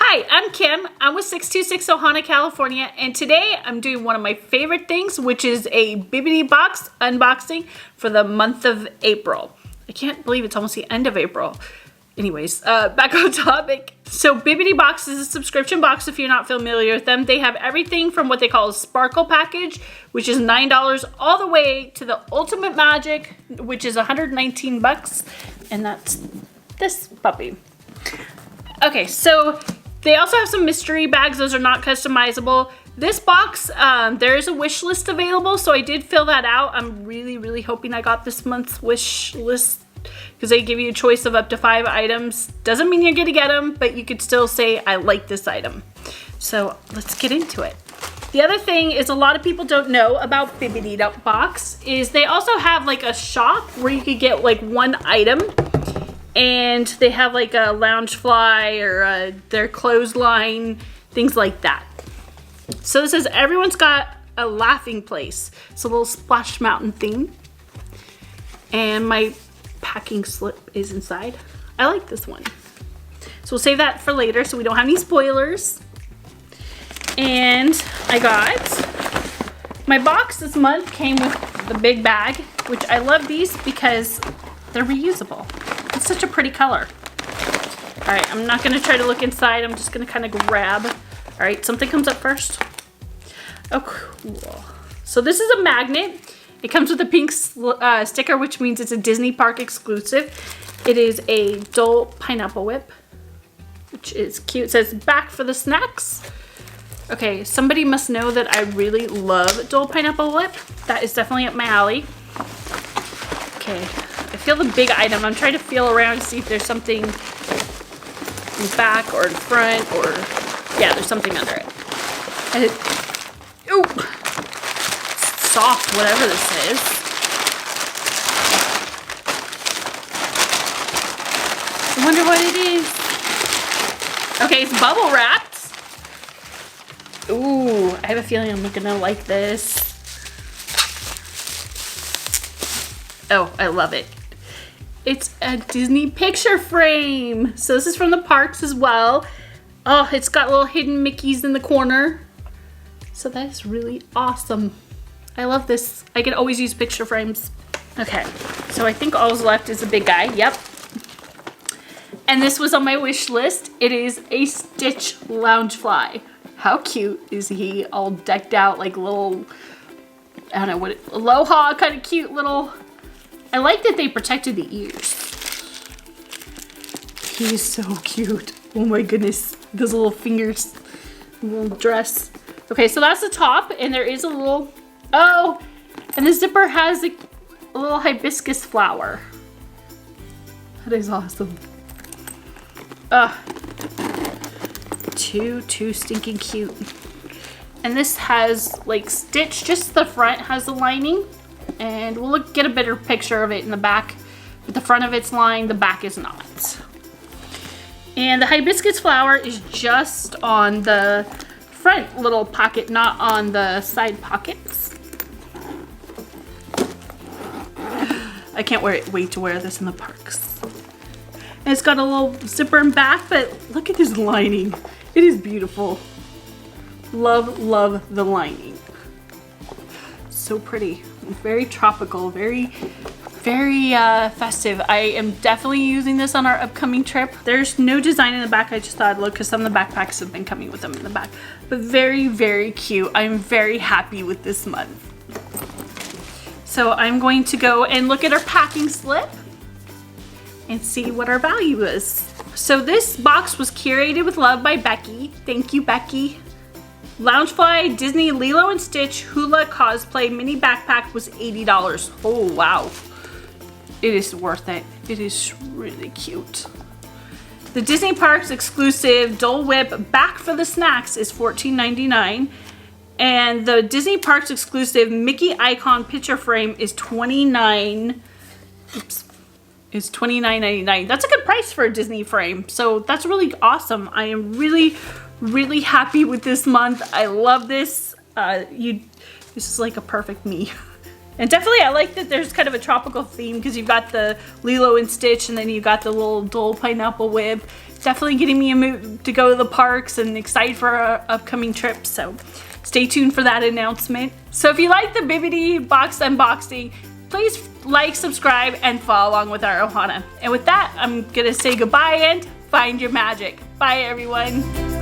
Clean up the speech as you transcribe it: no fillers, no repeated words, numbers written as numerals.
Hi, I'm Kim. I'm with 626 Ohana, California, and today I'm doing one of my favorite things, which is a Bibbidi box unboxing for the month of April. I can't believe it's almost the end of April. Anyways, back on topic. So Bibbidi box is a subscription box if you're not familiar with them. They have everything from what they call a sparkle package, which is $9, all the way to the ultimate magic, which is 119 bucks, and that's this puppy. Okay, so they also have some mystery bags. Those are not customizable. This box, there is a wish list available, so I did fill that out. I'm really hoping I got this month's wish list because they give you a choice of up to 5 items. Doesn't mean you're gonna get them, but you could still say, I like this item. So let's get into it. The other thing is a lot of people don't know about Bibbidi box is they also have like a shop where you could get like one item. And they have like a lounge fly or their clothesline, things like that. So this says everyone's got a laughing place. It's a little Splash Mountain theme. And my packing slip is inside. I like this one. So we'll save that for later so we don't have any spoilers. And I got, my box this month came with the big bag, which I love these because they're reusable. It's such a pretty color. All right, I'm not gonna try to look inside. I'm just gonna kind of grab. All right, something comes up first. Oh, cool. So this is a magnet. It comes with a pink sticker, which means it's a Disney park exclusive. It is a Dole pineapple whip, which is cute. It says back for the snacks. Okay, somebody must know that I really love Dole pineapple whip. That is definitely up my alley. Okay. I feel the big item. I'm trying to feel around to see if there's something in the back or in front or, yeah, there's something under it. And ooh, it's soft, whatever this is. I wonder what it is. Okay, it's bubble wrapped. Ooh, I have a feeling I'm gonna like this. Oh, I love it. It's a Disney picture frame. So this is from the parks as well. Oh, it's got little hidden Mickeys in the corner. So that is really awesome. I love this. I can always use picture frames. Okay, so I think all's left is a big guy. Yep. And this was on my wish list. It is a Stitch Loungefly. How cute is he? All decked out like little, I don't know what, aloha, kind of cute little. I like that they protected the ears. He's so cute. Oh my goodness. Those little fingers, little dress. Okay, so that's the top, and there is a little, oh, and the zipper has a little hibiscus flower. That is awesome. Too stinking cute. And this has like Stitch, just the front has the lining. And we'll get a better picture of it in the back. But the front of it's lined, the back is not. And the hibiscus flower is just on the front little pocket, not on the side pockets. I can't wait to wear this in the parks. And it's got a little zipper in back, but look at this lining. It is beautiful. Love the lining. So pretty. Very tropical, very festive. I am definitely using this on our upcoming trip. There's no design in the back. I just thought I'd look because some of the backpacks have been coming with them in the back. But very cute. I'm very happy with this month. So I'm going to go and look at our packing slip and see what our value is. So this box was curated with love by Becky. Thank you, Becky. Loungefly Disney Lilo and Stitch Hula Cosplay Mini Backpack was $80. Oh, wow. It is worth it. It is really cute. The Disney Parks exclusive Dole Whip Back for the Snacks is $14.99. And the Disney Parks exclusive Mickey Icon picture frame is $29.99. That's a good price for a Disney frame. So that's really awesome. I am really happy with this month. I love this. This is like a perfect me. And definitely I like that there's kind of a tropical theme because you've got the Lilo and Stitch and then you've got the little Dole pineapple whip. definitely getting me a mood to go to the parks and excited for our upcoming trips. So stay tuned for that announcement. So if you like the Bibbidi box unboxing, please like, subscribe, and follow along with our Ohana. And with that, I'm gonna say goodbye and find your magic. Bye, everyone.